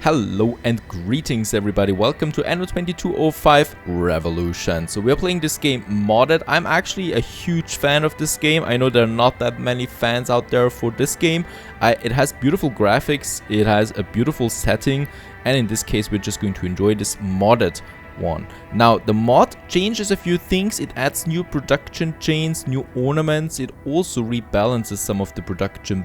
Hello and greetings everybody, welcome to Anno 2205 Revolution. So we are playing this game modded. I'm actually a huge fan of this game. I know there are not that many fans out there for this game. It has beautiful graphics, it has a beautiful setting, and in this case we're just going to enjoy this modded one. Now the mod changes a few things. It adds new production chains, new ornaments. It also rebalances some of the production,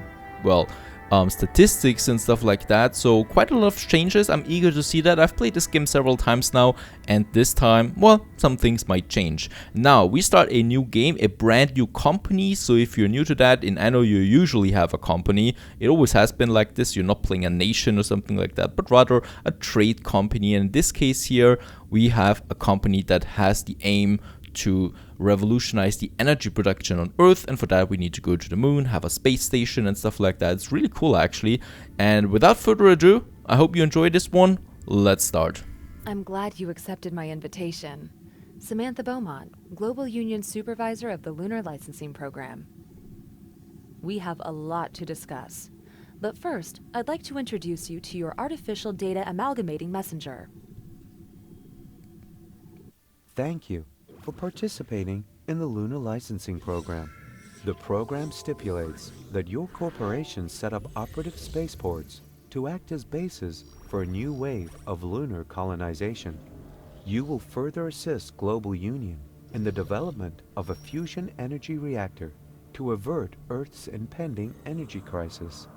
statistics and stuff like that. So quite a lot of changes. I'm eager to see that. I've played this game several times now, and this time, well, some things might change. Now we start a new game, a brand new company. So if you're new to that, in Anno you usually have a company. It always has been like this. You're not playing a nation or something like that, but rather a trade company. And in this case here, we have a company that has the aim to revolutionize the energy production on Earth, and for that we need to go to the moon, have a space station and stuff like that. It's really cool actually. And without further ado, I hope you enjoyed this one. Let's start. I'm glad you accepted my invitation. Samantha Beaumont, Global Union Supervisor of the Lunar Licensing Program. We have a lot to discuss, but first I'd like to introduce you to your Artificial Data Amalgamating Messenger. Thank you for participating in the Lunar Licensing Program. The program stipulates that your corporation set up operative spaceports to act as bases for a new wave of lunar colonization. You will further assist Global Union in the development of a fusion energy reactor to avert Earth's impending energy crisis.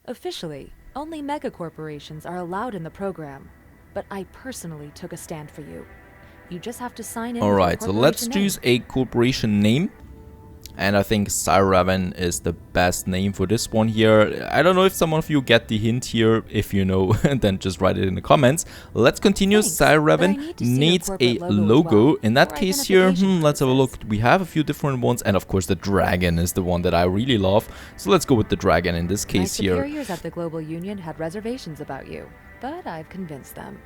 Officially, only megacorporations are allowed in the program, but I personally took a stand for you. You just have to sign in. Alright, so let's choose a corporation name. And I think Cyraven is the best name for this one here. I don't know if some of you get the hint here. If you know, then just write it in the comments. Let's continue. Cyraven needs a logo. In that case here, let's have a look. We have a few different ones, and of course the dragon is the one that I really love. So let's go with the dragon in this case here. My superiors at the Global Union had reservations about you, but I've convinced them.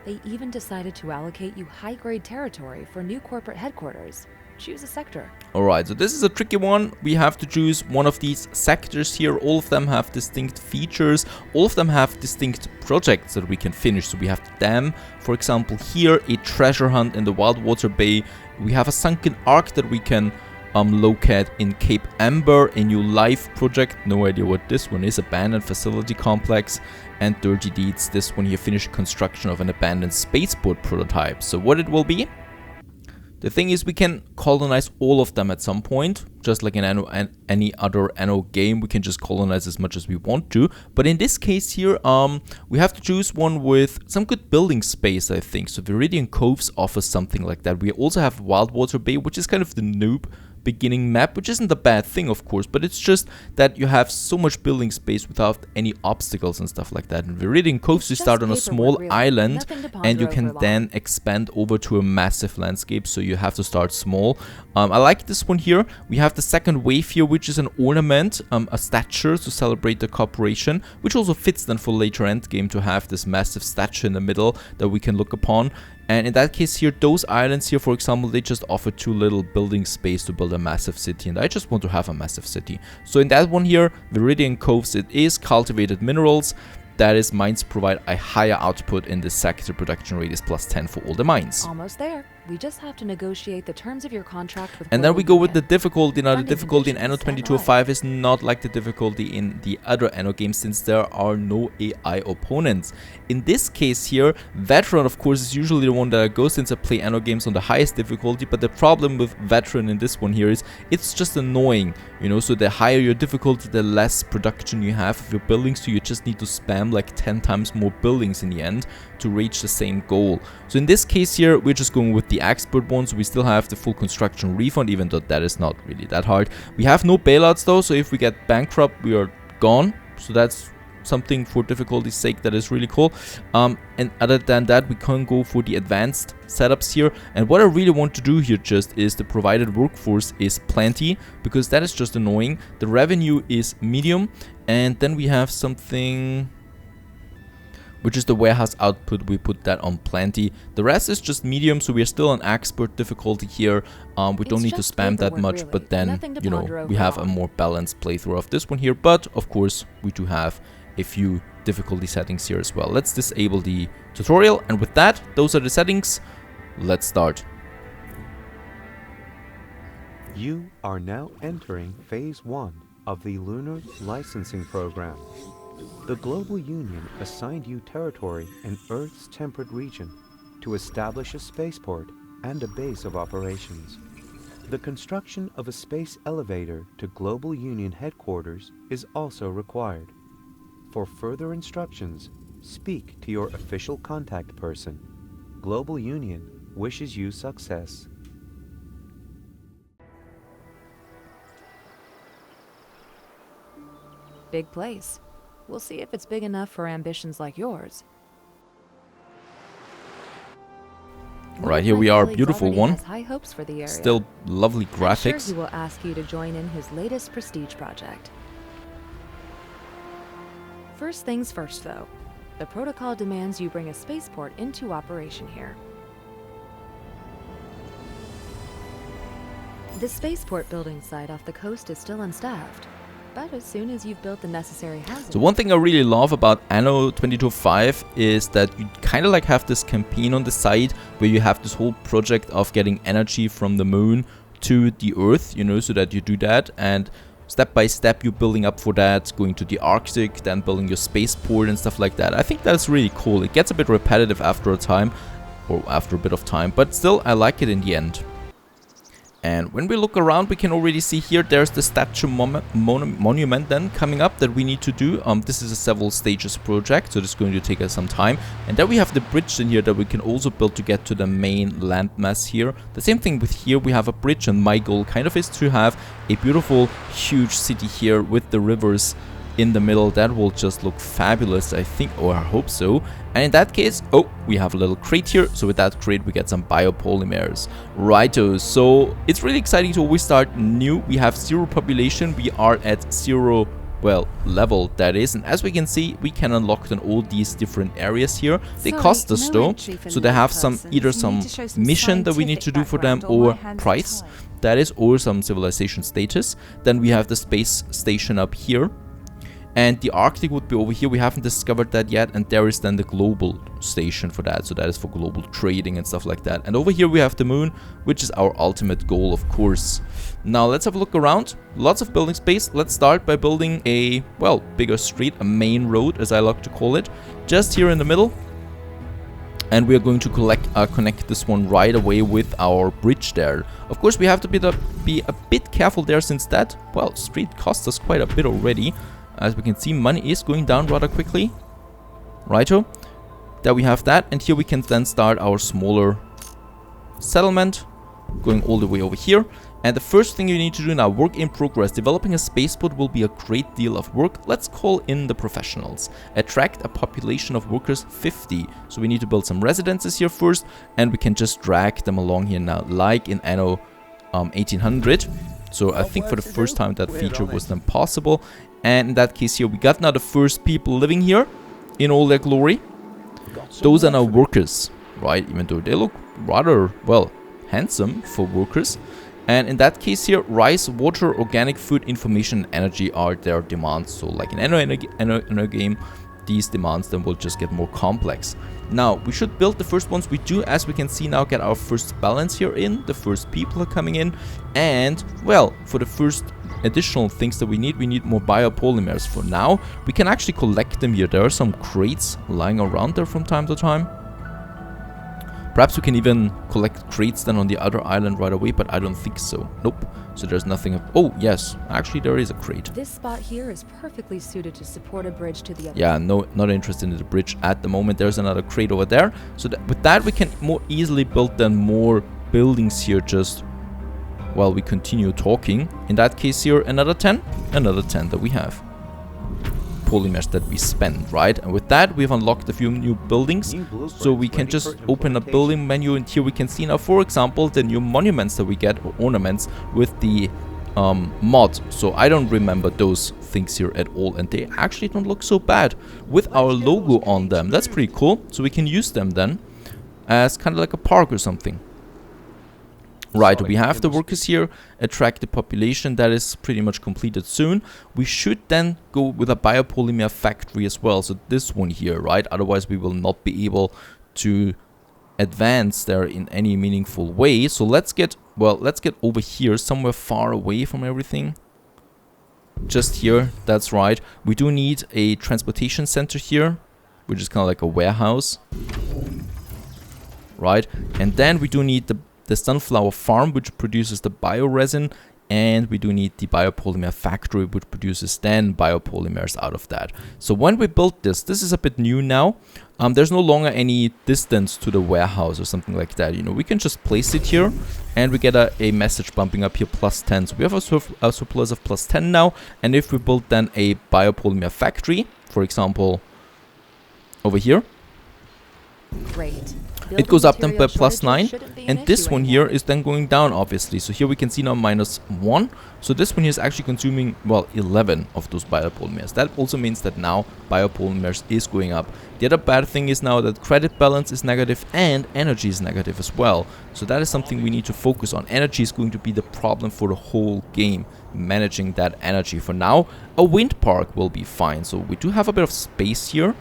They even decided to allocate you high-grade territory for new corporate headquarters. Choose a sector. Alright, so this is a tricky one. We have to choose one of these sectors here. All of them have distinct features. All of them have distinct projects that we can finish. So we have the dam, for example, here, a treasure hunt in the Wildwater Bay. We have a sunken ark that we can locate in Cape Amber, a new life project. No idea what this one is. Abandoned facility complex. And Dirty Deeds. This one here, finished construction of an abandoned spaceport prototype. So what it will be? The thing is, we can colonize all of them at some point, just like in Anno and any other Anno game. We can just colonize as much as we want to. But in this case here, we have to choose one with some good building space, I think. So Viridian Coves offers something like that. We also have Wildwater Bay, which is kind of the noob beginning map, which isn't a bad thing, of course, but it's just that you have so much building space without any obstacles and stuff like that. In Viridian Coves, you start on a small island, and you can then expand over to a massive landscape, so you have to start small. I like this one here. We have the second wave here, which is an ornament, a statue to celebrate the corporation, which also fits then for later endgame to have this massive statue in the middle that we can look upon. And in that case here, those islands here, for example, they just offer too little building space to build a massive city, and I just want to have a massive city. So in that one here, Viridian Coves, it is cultivated minerals. That is, mines provide a higher output in this sector. Production rate is +10 for all the mines. Almost there. We just have to negotiate the terms of your contract with. And then we go with the difficulty. Now the difficulty in Anno 2205 is not like the difficulty in the other Anno games, since there are no AI opponents. In this case here, Veteran of course is usually the one that I go, since I play Anno games on the highest difficulty. But the problem with Veteran in this one here is it's just annoying, you know. So the higher your difficulty, the less production you have of your buildings, so you just need to spam like 10 times more buildings in the end to reach the same goal. So in this case here, we're just going with the expert one, so we still have the full construction refund, even though that is not really that hard. We have no bailouts though, so if we get bankrupt, we are gone. So that's something for difficulty's sake that is really cool. And other than that, we can go for the advanced setups here. And what I really want to do here just is the provided workforce is plenty, because that is just annoying. The revenue is medium, and then we have something. which is the warehouse output. We put that on plenty. The rest is just medium, so we are still on expert difficulty here. We don't need to spam that much, really. but then, you know, we have a more balanced playthrough of this one here. But, of course, we do have a few difficulty settings here as well. Let's disable the tutorial, and with that, those are the settings. Let's start. You are now entering Phase 1 of the Lunar Licensing Program. The Global Union assigned you territory in Earth's temperate region to establish a spaceport and a base of operations. The construction of a space elevator to Global Union headquarters is also required. For further instructions, speak to your official contact person. Global Union wishes you success. Big place. We'll see if it's big enough for ambitions like yours. Right, here we are, beautiful one. High hopes for the area. Still lovely graphics. I'm sure he will ask you to join in his latest prestige project. First things first, though. The protocol demands you bring a spaceport into operation here. The spaceport building site off the coast is still unstaffed. But as soon as you've built the necessary housing... So one thing I really love about Anno 22.5 is that you kind of like have this campaign on the side where you have this whole project of getting energy from the moon to the Earth, you know, so that you do that, and step by step you're building up for that, going to the Arctic, then building your spaceport and stuff like that. I think that's really cool. It gets a bit repetitive after a time, or after a bit of time, but still I like it in the end. And when we look around, we can already see here there's the statue monument then coming up that we need to do. This is a several stages project, so this is going to take us some time. And then we have the bridge in here that we can also build to get to the main landmass here. The same thing with here, we have a bridge, and my goal kind of is to have a beautiful, huge city here with the rivers in the middle. That will just look fabulous, I think, or I hope so. And in that case, oh, we have a little crate here. So with that crate, we get some biopolymers. Righto, so it's really exciting to always start new. We have 0 population. We are at 0, well, level, that is. And as we can see, we can unlock then all these different areas here. They cost us though. So they have some, either some mission that we need to do for them, or price, that is, or some civilization status. Then we have the space station up here. And the Arctic would be over here. We haven't discovered that yet. And there is then the global station for that. So that is for global trading and stuff like that. And over here we have the moon, which is our ultimate goal, of course. Now let's have a look around. Lots of building space. Let's start by building a, well, bigger street, a main road, as I like to call it, just here in the middle. And we are going to connect this one right away with our bridge there. Of course, we have to be a bit careful there, since that, well, street cost us quite a bit already. As we can see, money is going down rather quickly. Righto. There we have that. And here we can then start our smaller settlement, going all the way over here. And the first thing you need to do now, work in progress. Developing a spaceport will be a great deal of work. Let's call in the professionals. Attract a population of workers 50. So we need to build some residences here first. And we can just drag them along here now, like in Anno 1800. So I think for the first time that feature was then possible. And in that case here, we got now the first people living here in all their glory. Those are now workers, right? Even though they look rather, well, handsome for workers. And in that case here, rice, water, organic food, information, and energy are their demands. So like in Anno game, these demands then will just get more complex. Now, we should build the first ones. We do, as we can see now, get our first balance here in. The first people are coming in. And, well, for the first additional things that we need more biopolymers. For now, we can actually collect them here. There are some crates lying around there from time to time. Perhaps we can even collect crates then on the other island right away, but I don't think so. Nope. So there's nothing. Oh, yes. Actually, there is a crate. This spot here is perfectly suited to support a bridge to the other. Yeah, no, not interested in the bridge at the moment. There's another crate over there. So with that, we can more easily build then more buildings here just while we continue talking. In that case here, another 10 that we have. Polymers that we spend, right? And with that, we've unlocked a few new buildings. So we can just open a building menu, and here we can see now, for example, the new monuments that we get, or ornaments, with the mod, so I don't remember those things here at all, and they actually don't look so bad with our logo on them. That's pretty cool, so we can use them then as kind of like a park or something. Right, we have the workers here, attract the population, that is pretty much completed soon. We should then go with a biopolymer factory as well, so this one here, right? Otherwise we will not be able to advance there in any meaningful way. So let's get, well, let's get over here, somewhere far away from everything. Just here, that's right. We do need a transportation center here, which is kind of like a warehouse. Right, and then we do need the sunflower farm, which produces the bioresin, and we do need the biopolymer factory, which produces then biopolymers out of that. So when we built this is a bit new now. There's no longer any distance to the warehouse or something like that. You know, we can just place it here, and we get a message bumping up here, +10. So we have a surplus of +10 now, and if we build then a biopolymer factory, for example, over here, Great. it goes up then by +9, and this one here is then going down, obviously. So here we can see now -1. So this one here is actually consuming, well, 11 of those biopolymers. That also means that now biopolymers is going up. The other bad thing is now that credit balance is negative and energy is negative as well. So that is something we need to focus on. Energy is going to be the problem for the whole game, managing that energy. For now, a wind park will be fine. So we do have a bit of space here.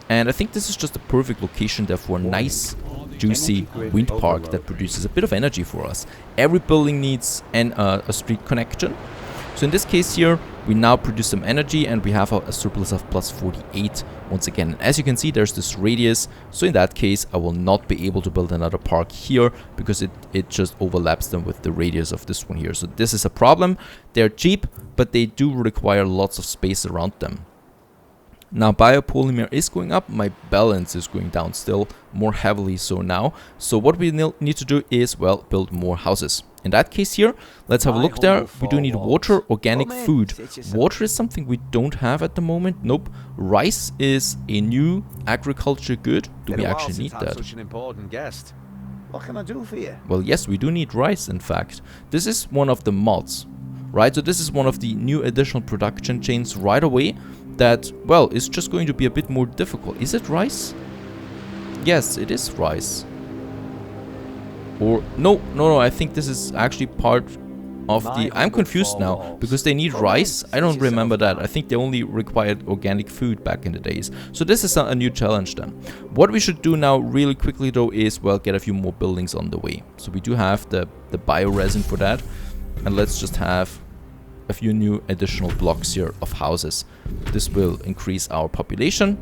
And I think this is just a perfect location there for a nice, juicy wind park that produces a bit of energy for us. Every building needs a street connection. So in this case here, we now produce some energy, and we have a surplus of +48 once again. And as you can see, there's this radius. So in that case, I will not be able to build another park here because it just overlaps them with the radius of this one here. So this is a problem. They're cheap, but they do require lots of space around them. Now biopolymer is going up, my balance is going down still, more heavily so now. So what we need to do is, well, build more houses. In that case here, let's have a look there. We do need water, organic food. Water is something we don't have at the moment. Nope. Rice is a new agriculture good. Do we actually need that? Such an important guest. What can I do for you? Well, yes, we do need rice, in fact. This is one of the mods, right? So this is one of the new additional production chains right away. That, well, is just going to be a bit more difficult. Is it rice? Yes, it is rice. Or, no, I think this is actually part of the... I'm confused now, because they need rice. I don't remember that. I think they only required organic food back in the days. So this is a new challenge then. What we should do now really quickly though is, well, get a few more buildings on the way. So we do have the bioresin for that. And let's just have a few new additional blocks here of houses. This will increase our population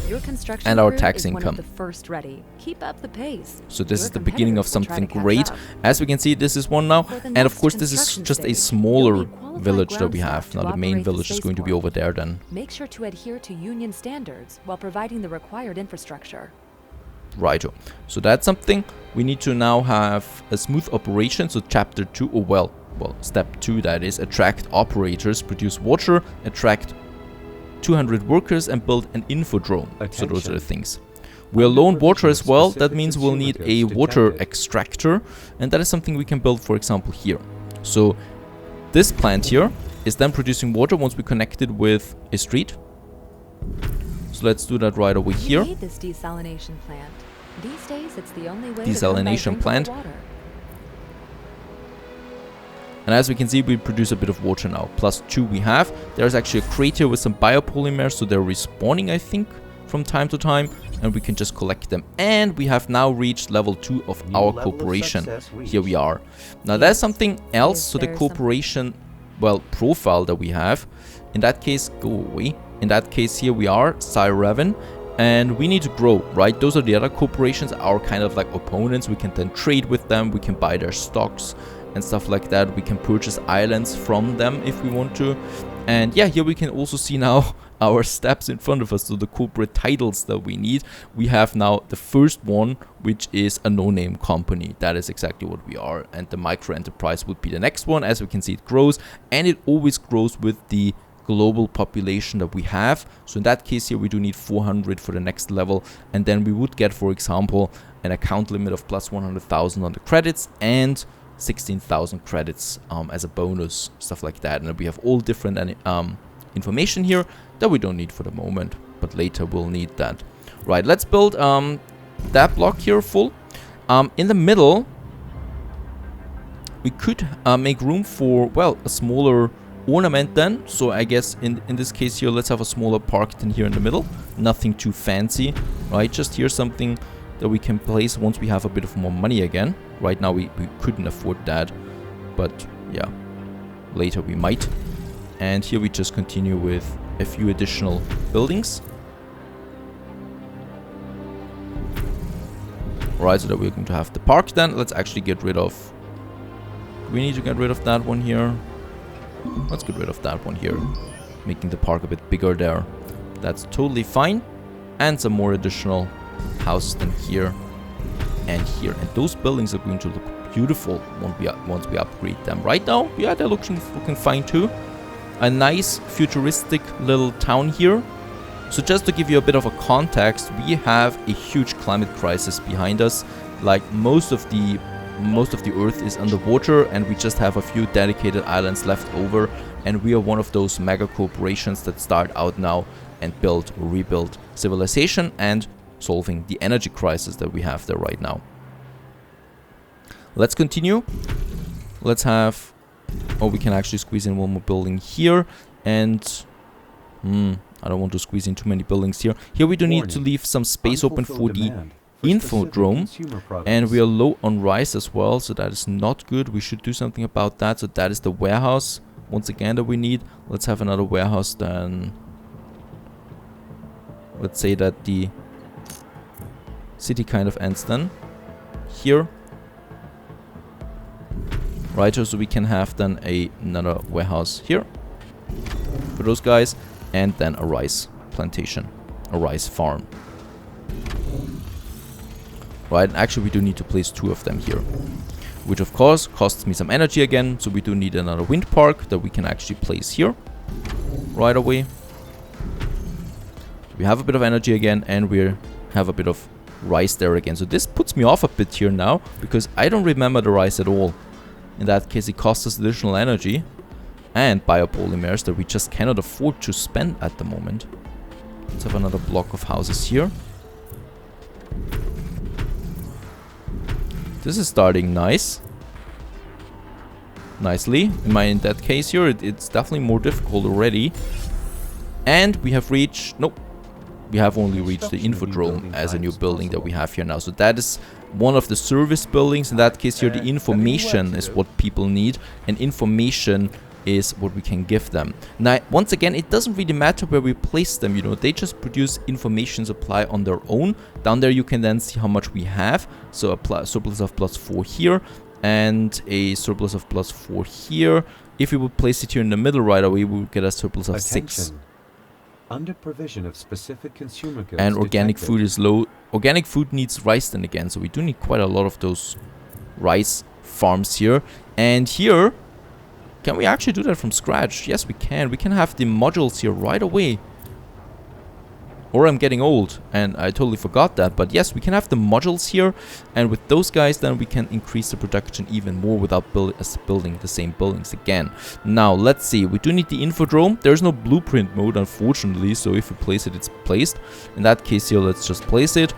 Your construction and our crew tax is one income. of the first ready. Keep up the pace. So this Your is the beginning of competitors will try something to catch great. up. As we can see, this is one now, For the and of next course this is construction just a stage, smaller you'll need qualified village that ground we staff have. to Now the main operate the village is going to be spaceport. over there then. Make sure to adhere to union standards while providing the required infrastructure. Righto. So that's something we need to now have a smooth operation. So chapter 2, or well, step 2 that is, attract operators, produce water, attract 200 workers and build an infodrome. So those are the things. We'll loan water as well. That means we'll need a water extractor, and that is something we can build, for example, here. So this plant here is then producing water once we connect it with a street. So let's do that right over here. You need this desalination plant. These days, it's the only way Desalination to plant. water. And as we can see, we produce a bit of water now. +2 we have. There's actually a crate here with some biopolymers, so they're respawning, I think, from time to time. And we can just collect them. And we have now reached level 2 of our corporation. Here we are. Now that's something else. So the corporation, well, profile that we have. In that case, go away. In that case, here we are, Cyreven. And we need to grow, right? Those are the other corporations, our kind of like opponents. We can then trade with them. We can buy their stocks and stuff like that. We can purchase islands from them if we want to. And yeah, here we can also see now our steps in front of us. So the corporate titles that we need. We have now the first one, which is a no-name company. That is exactly what we are. And the micro enterprise would be the next one. As we can see, it grows, and it always grows with the global population that we have. So in that case here, we do need 400 for the next level. And then we would get, for example, an account limit of +100,000 on the credits, and 16,000 credits as a bonus, stuff like that. And we have all different information here that we don't need for the moment, but later we'll need that. Right, let's build that block here full. In the middle, we could make room for, well, a smaller ornament then. So I guess in this case here, let's have a smaller park than here in the middle. Nothing too fancy, right? Just here something that we can place once we have a bit of more money again. Right now we couldn't afford that, but yeah, later we might. And here we just continue with a few additional buildings. Right, so that we're going to have the park then. Let's actually get rid of... we need to get rid of that one here. Let's get rid of that one here. Making the park a bit bigger there. That's totally fine. And some more additional houses than here and here. And those buildings are going to look beautiful once we upgrade them. Right now, yeah, they're looking fine too. A nice futuristic little town here. So just to give you a bit of a context, we have a huge climate crisis behind us. Like most of the Earth is underwater, and we just have a few dedicated islands left over. And we are one of those mega corporations that start out now and build or rebuild civilization and solving the energy crisis that we have there right now. Let's continue. Let's have... oh, we can actually squeeze in one more building here. And... I don't want to squeeze in too many buildings here. Here we do need to leave some space open for the infodrome. And we are low on rice as well, so that is not good. We should do something about that. So that is the warehouse, once again, that we need. Let's have another warehouse then. Let's say that the city kind of ends then here. Right, so we can have then another warehouse here for those guys. And then a rice plantation, a rice farm. Right, actually we do need to place 2 of them here, which of course costs me some energy again, so we do need another wind park that we can actually place here right away. We have a bit of energy again, and we have a bit of rice there again. So this puts me off a bit here now, because I don't remember the rice at all. In that case, it costs us additional energy and biopolymers that we just cannot afford to spend at the moment. Let's have another block of houses here. This is starting nicely. In that case here, it's definitely more difficult already. And we have reached... nope. We have only reached the infodrome as a new building that we have here now. So that is one of the service buildings. In that case here, the information is what people need. And information is what we can give them. Now, once again, it doesn't really matter where we place them, you know, they just produce information supply on their own. Down there you can then see how much we have. So a surplus of +4 here and a surplus of +4 here. If we would place it here in the middle right away, we would get a surplus of 6. Under provision of specific consumer goods and organic food is low. Organic food needs rice then again, so we do need quite a lot of those rice farms here. And here, can we actually do that from scratch? Yes, we can. We can have the modules here right away. Or I'm getting old and I totally forgot that. But yes, we can have the modules here. And with those guys, then we can increase the production even more without building the same buildings again. Now, let's see. We do need the infodrome. There's no blueprint mode, unfortunately. So if we place it, it's placed. In that case here, let's just place it.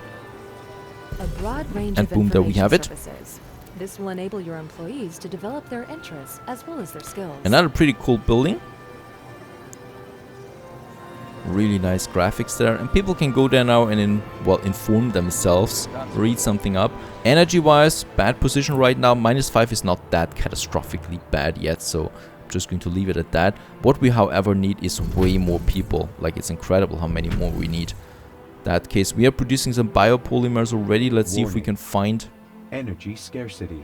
A broad range and boom, there we have it. Services. This will enable your employees to develop their interests as well as their skills. Another pretty cool building. Really nice graphics there. And people can go there now and inform themselves, read something up. Energy-wise, bad position right now. -5 is not that catastrophically bad yet, so I'm just going to leave it at that. What we, however, need is way more people. Like, it's incredible how many more we need. In that case, we are producing some biopolymers already. Let's see if we can find... energy scarcity.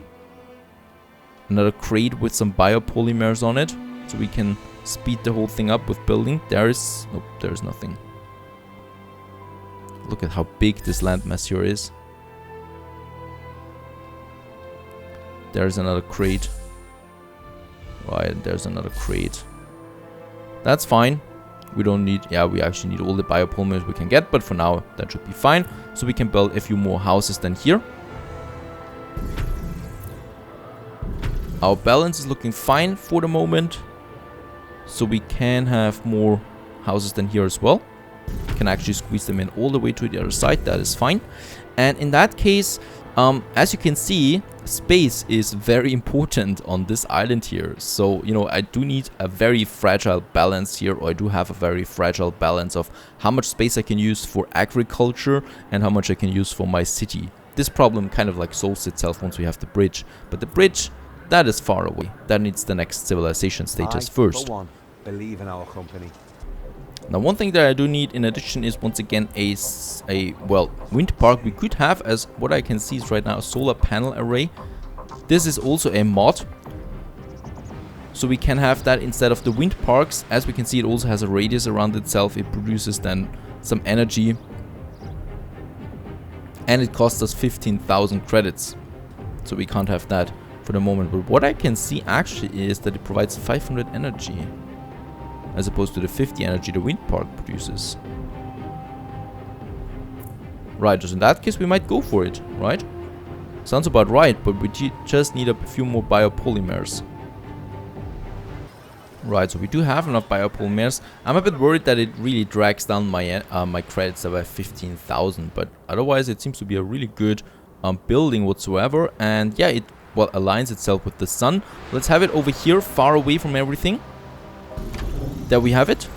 Another crate with some biopolymers on it, so we can speed the whole thing up with building. Nope, there's nothing. Look at how big this landmass here is. There's another crate. Right, there's another crate. That's fine. We don't need... yeah, we actually need all the biopolymers we can get, but for now, that should be fine. So we can build a few more houses than here. Our balance is looking fine for the moment. So we can have more houses than here as well. Can actually squeeze them in all the way to the other side. That is fine. And in that case, as you can see, space is very important on this island here. So, you know, I do need a very fragile balance here, or I do have a very fragile balance of how much space I can use for agriculture and how much I can use for my city. This problem kind of like solves itself once we have the bridge. But the bridge, that is far away. That needs the next civilization status first. For one, believe in our company. Now, one thing that I do need in addition is once again a well, wind park. We could have, as what I can see is right now, a solar panel array. This is also a mod. So we can have that instead of the wind parks. As we can see, it also has a radius around itself. It produces then some energy. And it costs us 15,000 credits. So we can't have that for the moment. But what I can see actually is that it provides 500 energy, as opposed to the 50 energy the wind park produces. Right, so in that case we might go for it, right? Sounds about right, but we just need a few more biopolymers. Right, so we do have enough biopolymers. I'm a bit worried that it really drags down my my credits by 15,000, but otherwise it seems to be a really good building whatsoever. And yeah, it well aligns itself with the sun. Let's have it over here, far away from everything. There we have it.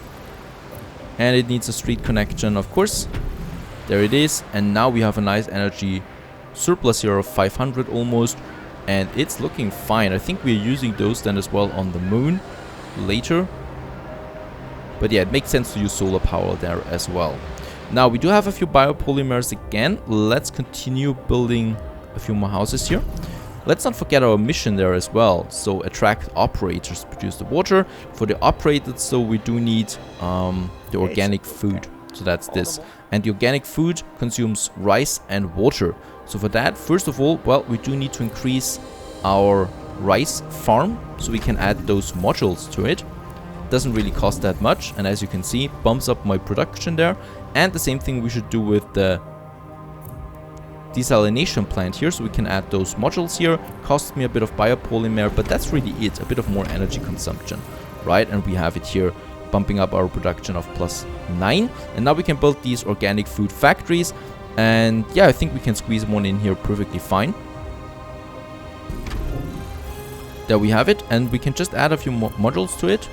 And it needs a street connection, of course. There it is. And now we have a nice energy surplus here of 500 almost. And it's looking fine. I think we're using those then as well on the moon later. But yeah, it makes sense to use solar power there as well. Now we do have a few biopolymers again. Let's continue building a few more houses here. Let's not forget our mission there as well. So attract operators to produce the water. For the operators, so we do need the organic food. So that's this. And the organic food consumes rice and water. So for that, first of all, well, we do need to increase our rice farm. So we can add those modules to it. Doesn't really cost that much. And as you can see, bumps up my production there. And the same thing we should do with the desalination plant here, so we can add those modules here. Costs me a bit of biopolymer, but that's really it. A bit of more energy consumption, right? And we have it here, bumping up our production of +9. And now we can build these organic food factories. And yeah, I think we can squeeze one in here perfectly fine. There we have it. And we can just add a few modules to it,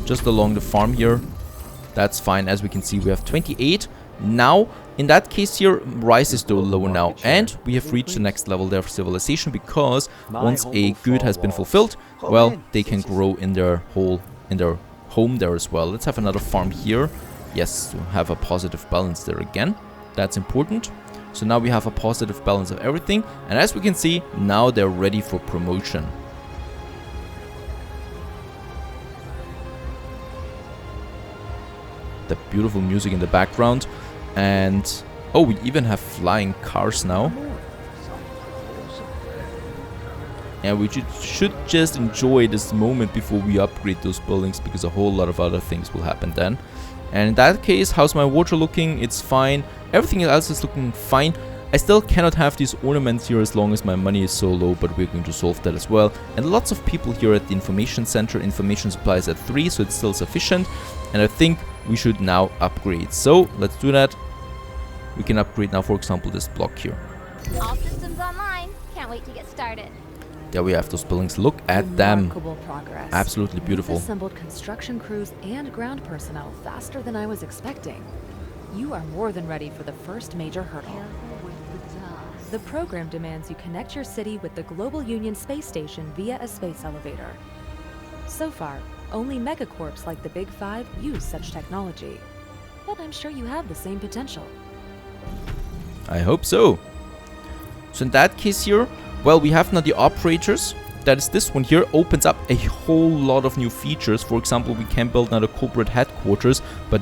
just along the farm here. That's fine. As we can see, we have 28. Now, in that case here, rice is still low now, and we have reached the next level there of civilization, because once a good has been fulfilled, well, they can grow in their home there as well. Let's have another farm here. Yes, to have a positive balance there again. That's important. So now we have a positive balance of everything, and as we can see, now they're ready for promotion. The beautiful music in the background. And oh, we even have flying cars now. And we should just enjoy this moment before we upgrade those buildings, because a whole lot of other things will happen then. And in that case, how's my water looking? It's fine. Everything else is looking fine. I still cannot have these ornaments here as long as my money is so low, but we're going to solve that as well. And lots of people here at the information center. Information supply is at 3, so it's still sufficient. And I think we should now upgrade. So let's do that. We can upgrade now, for example, this block here. All systems online. Can't wait to get started. There we have those buildings. Look at them. Remarkable progress. Absolutely beautiful. You've assembled construction crews and ground personnel faster than I was expecting. You are more than ready for the first major hurdle. The program demands you connect your city with the Global Union space station via a space elevator. So far, only megacorps like the Big Five use such technology. But I'm sure you have the same potential. I hope so. So in that case here, well, we have now the operators. That is this one here. Opens up a whole lot of new features. For example, we can build now the corporate headquarters, but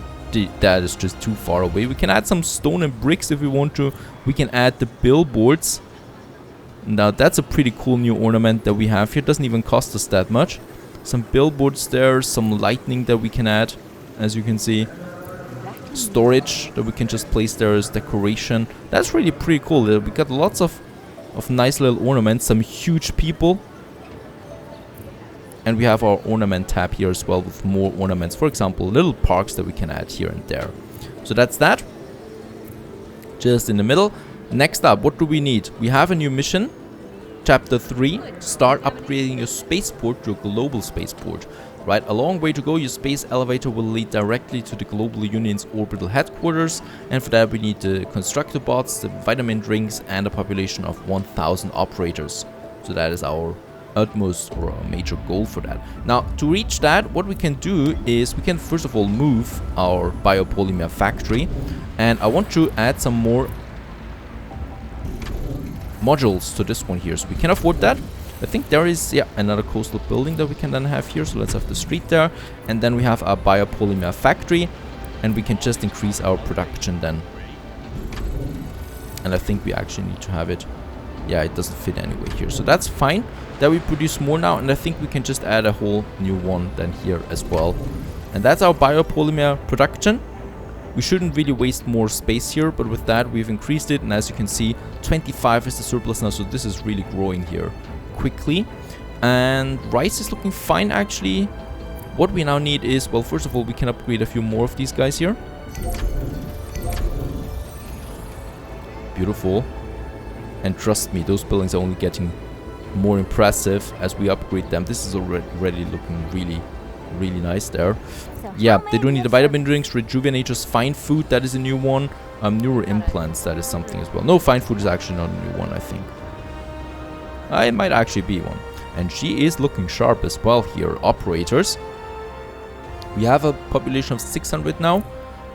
that is just too far away. We can add some stone and bricks if we want to. We can add the billboards. Now that's a pretty cool new ornament that we have here. Doesn't even cost us that much. Some billboards there, some lightning that we can add, as you can see. Storage that we can just place there as decoration. That's really pretty cool. We got lots of nice little ornaments. Some huge people And we have our ornament tab here as well with more ornaments. For example, little parks that we can add here and there. So that's that. Just in the middle. Next up, what do we need? We have a new mission. Chapter 3. Start upgrading your spaceport to a global spaceport. Right, a long way to go. Your space elevator will lead directly to the Global Union's orbital headquarters. And for that we need the constructor bots, the vitamin drinks, and a population of 1,000 operators. So that is our utmost or a major goal for that. Now, to reach that, what we can do is we can first of all move our biopolymer factory, and I want to add some more modules to this one here, so we can afford that. I think there is, yeah, another coastal building that we can then have here, so let's have the street there, and then we have our biopolymer factory, and we can just increase our production then. And I think we actually need to have it. Yeah, it doesn't fit anyway here, so that's fine. That we produce more now, and I think we can just add a whole new one then here as well. And that's our biopolymer production. We shouldn't really waste more space here, but with that we've increased it, and as you can see, 25 is the surplus now, so this is really growing here quickly. And rice is looking fine actually. What we now need is, well, first of all, we can upgrade a few more of these guys here. Beautiful. And trust me, those buildings are only getting more impressive as we upgrade them. This is already looking really, really nice there. So Yeah, they do need the vitamin drinks, rejuvenators, fine food, that is a new one. Neuro implants, that is something as well. No, fine food is actually not a new one, I think. It might actually be one. And she is looking sharp as well here. Operators. We have a population of 600 now.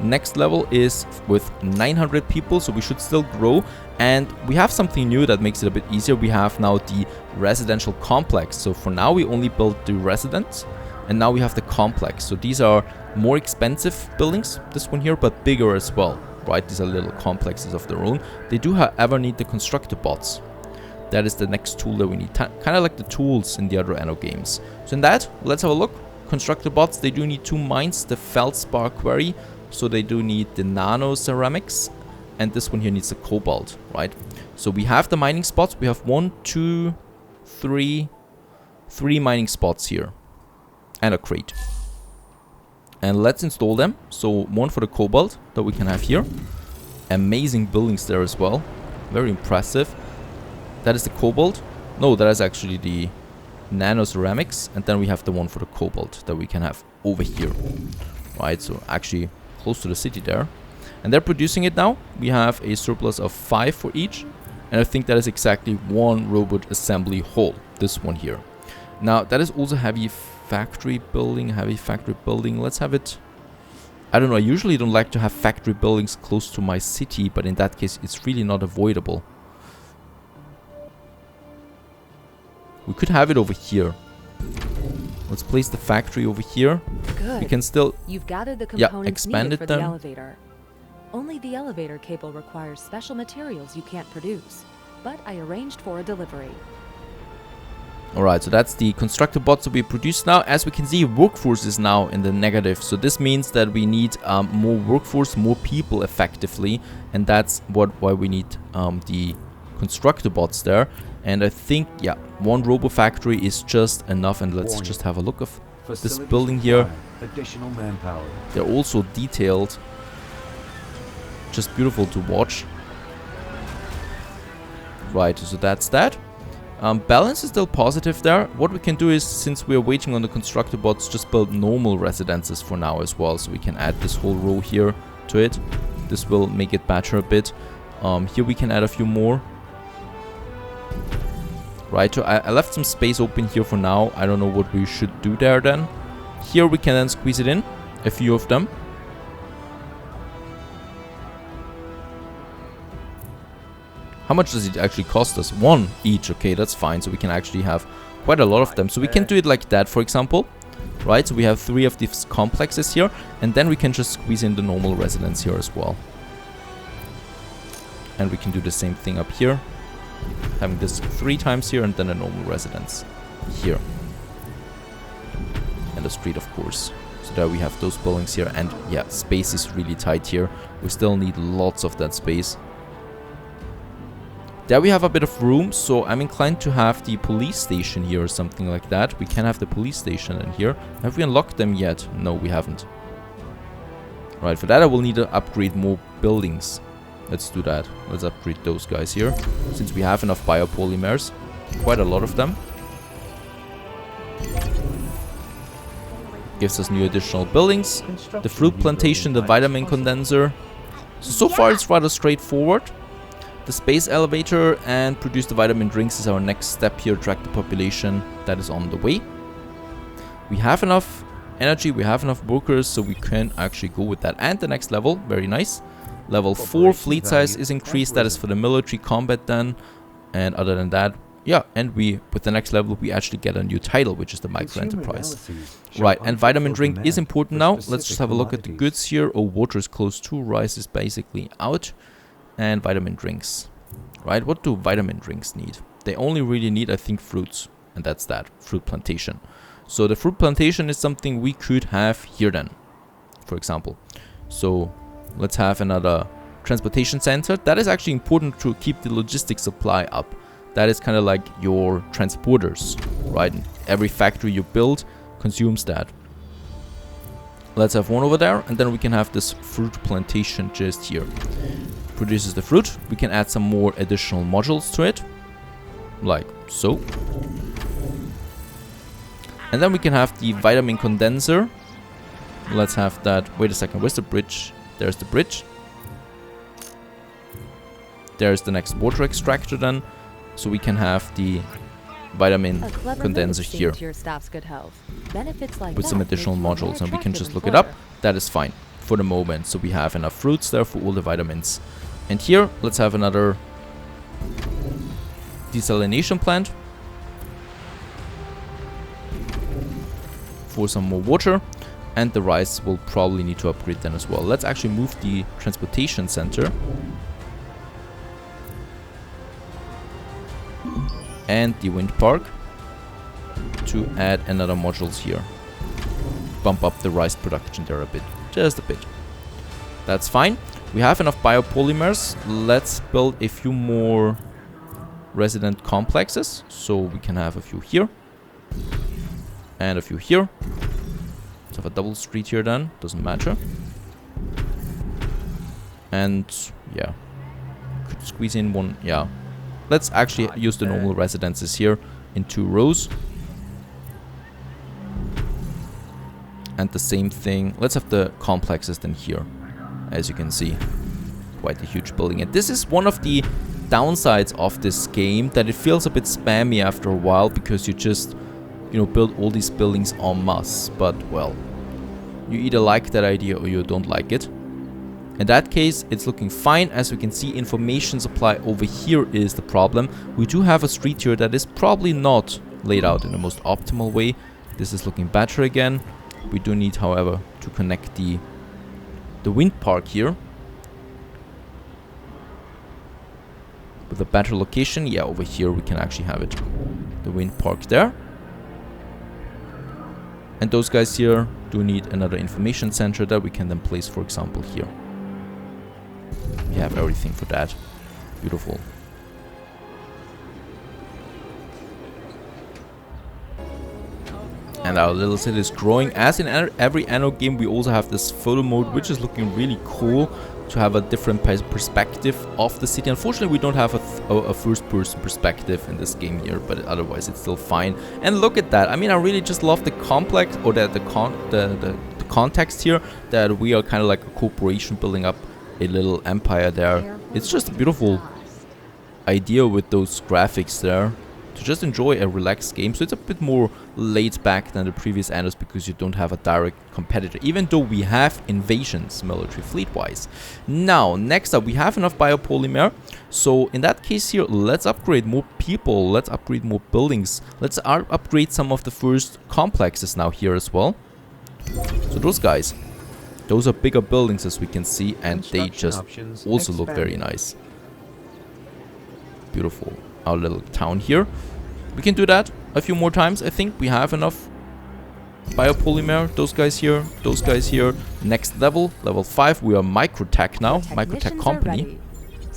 Next level is with 900 people, so we should still grow. And we have something new that makes it a bit easier. We have now the residential complex. So for now we only built the residence, and now we have the complex. So these are more expensive buildings, this one here, but bigger as well, right? These are little complexes of their own. They do however need the constructor bots. That is the next tool that we need, kind of like the tools in the other Anno games. So in that, let's have a look. Constructor bots, they do need 2 mines, the feldspar quarry. So they do need the nano ceramics, and this one here needs the cobalt, right? So we have the mining spots. We have 1, 2, 3 mining spots here, and a crate. And let's install them. So one for the cobalt that we can have here. Amazing buildings there as well, very impressive. That is the cobalt. No, that is actually the nano ceramics, and then we have the one for the cobalt that we can have over here, right? So actually close to the city there, and they're producing it now. We have a surplus of 5 for each, and I think that is exactly 1 robot assembly hall, this one here. Now that is also heavy factory building. Let's have it. I don't know, I usually don't like to have factory buildings close to my city, but in that case it's really not avoidable. We could have it over here. Let's place the factory over here. Good. We can still, You've gathered the components expand needed it for then. the elevator. Only the elevator cable requires special materials you can't produce, but I arranged for a delivery. Alright, so that's the constructor bots that we produce now. As we can see, workforce is now in the negative. So this means that we need more workforce, more people effectively. And that's why we need the constructor bots there. And I think, yeah, 1 robo factory is just enough. And let's just have a look of this building here. Additional manpower. They're also detailed. Just beautiful to watch. Right, so that's that. Balance is still positive there. What we can do is, since we are waiting on the constructor bots, just build normal residences for now as well. So we can add this whole row here to it. This will make it better a bit. Here we can add a few more. Right, so I left some space open here for now. I don't know what we should do there then. Here we can then squeeze it in, a few of them. How much does it actually cost us? 1 each. Okay, that's fine. So we can actually have quite a lot of them. So we can do it like that, for example. Right, so we have 3 of these complexes here. And then we can just squeeze in the normal residence here as well. And we can do the same thing up here. Having this 3 times here and then a normal residence here. And a street, of course. So there we have those buildings here. And yeah, space is really tight here. We still need lots of that space. There we have a bit of room, so I'm inclined to have the police station here or something like that. We can have the police station in here. Have we unlocked them yet? No, we haven't. Right, for that I will need to upgrade more buildings. Let's do that. Let's upgrade those guys here, since we have enough biopolymers. Quite a lot of them. Gives us new additional buildings. The fruit plantation, the vitamin condenser. So far it's rather straightforward. The space elevator and produce the vitamin drinks is our next step here. Track the population that is on the way. We have enough energy, we have enough workers, so we can actually go with that. And the next level, very nice. Level 4 fleet size is increased. That is for the military combat then. And other than that, yeah, and with the next level we actually get a new title, which is the micro enterprise. Right, and vitamin drink is important now. Let's just have a look at the goods here. Oh, water is close to, rice is basically out. And vitamin drinks. Right, what do vitamin drinks need? They only really need, I think, fruits. And that's that, fruit plantation. So the fruit plantation is something we could have here then, for example. So let's have another transportation center. That is actually important to keep the logistics supply up. That is kind of like your transporters, right? Every factory you build consumes that. Let's have one over there, and then we can have this fruit plantation just here. Produces the fruit. We can add some more additional modules to it, like so. And then we can have the vitamin condenser. Let's have that. Wait a second, where's the bridge? There's the bridge. There's the next water extractor then. So we can have the vitamin condenser here with some additional modules, and we can just look it up. That is fine for the moment. So we have enough fruits there for all the vitamins. And here, let's have another desalination plant for some more water. And the rice will probably need to upgrade then as well. Let's actually move the transportation center. And the wind park to add another modules here. Bump up the rice production there a bit. Just a bit. That's fine. We have enough biopolymers. Let's build a few more resident complexes. So we can have a few here. And a few here. Let's have a double street here then. Doesn't matter. And yeah. Could squeeze in one. Yeah. Let's actually use the normal residences here in 2 rows. And the same thing. Let's have the complexes then here. As you can see, quite a huge building. And this is one of the downsides of this game, that it feels a bit spammy after a while, because you just, you know, build all these buildings en masse. But, well, you either like that idea or you don't like it. In that case, it's looking fine. As we can see, information supply over here is the problem. We do have a street here that is probably not laid out in the most optimal way. This is looking better again. We do need, however, to connect the wind park here with a better location. Yeah, over here we can actually have it. The wind park there. And those guys here do need another information center that we can then place, for example, here. We have everything for that. Beautiful. And our little city is growing. As in every Anno game, we also have this photo mode, which is looking really cool, to have a different perspective of the city. Unfortunately, we don't have a first-person perspective in this game here, but otherwise it's still fine. And look at that. I mean, I really just love the complex, or the context here, that we are kind of like a corporation building up a little empire there. It's just a beautiful idea with those graphics there, to just enjoy a relaxed game. So it's a bit more laid back than the previous Annos, because you don't have a direct competitor, even though we have invasions military fleet wise. Now, next up, we have enough biopolymer. So in that case here, let's upgrade more people, let's upgrade more buildings, let's upgrade some of the first complexes now here as well. So those guys, those are bigger buildings, as we can see, and they just also look very nice. Beautiful. Our little town here. We can do that a few more times. I think we have enough biopolymer. Those guys here, next level, level 5. We are microtech now, microtech company.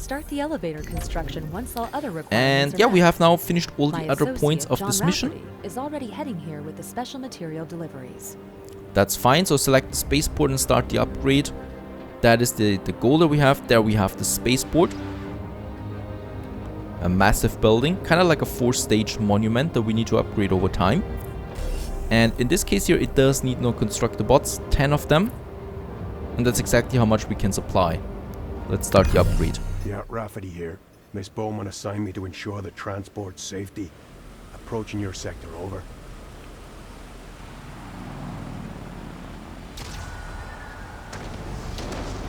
Start the elevator construction once all other requirements And are yeah, met. we have now finished all My the other points associate, of John this mission. Rafferty, is already heading here with the special material deliveries. That's fine, so select the spaceport and start the upgrade. That is the goal that we have. There we have the spaceport. A massive building, kind of like a 4-stage monument that we need to upgrade over time. And in this case here, it does need no constructor bots, 10 of them. And that's exactly how much we can supply. Let's start the upgrade. Yeah, Rafferty here. Miss Bowman assigned me to ensure the transport safety. Approaching your sector, over.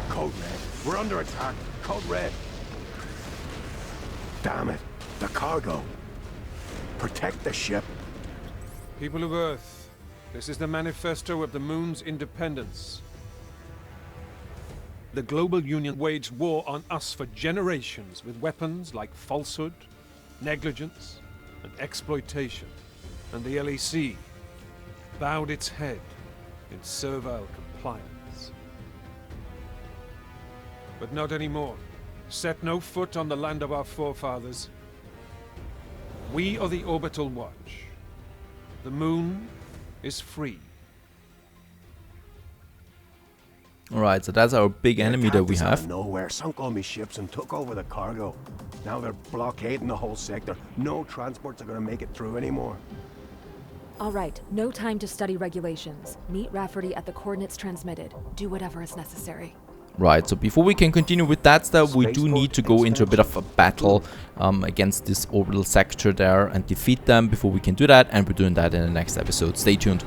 Code red. We're under attack. Code red. Damn it. The cargo. Protect the ship. People of Earth, this is the manifesto of the Moon's independence. The global union waged war on us for generations with weapons like falsehood, negligence, and exploitation. And the LEC bowed its head in servile compliance. But not anymore. Set no foot on the land of our forefathers. We are the Orbital Watch. The Moon is free. Alright, so that's our big enemy that we have. Nowhere sunk all my ships and took over the cargo. Now they're blockading the whole sector. No transports are going to make it through anymore. All right, no time to study regulations. Meet Rafferty at the coordinates transmitted. Do whatever is necessary. Right, so before we can continue with that stuff, we do need to go into a bit of a battle against this orbital sector there and defeat them before we can do that, and we're doing that in the next episode. Stay tuned.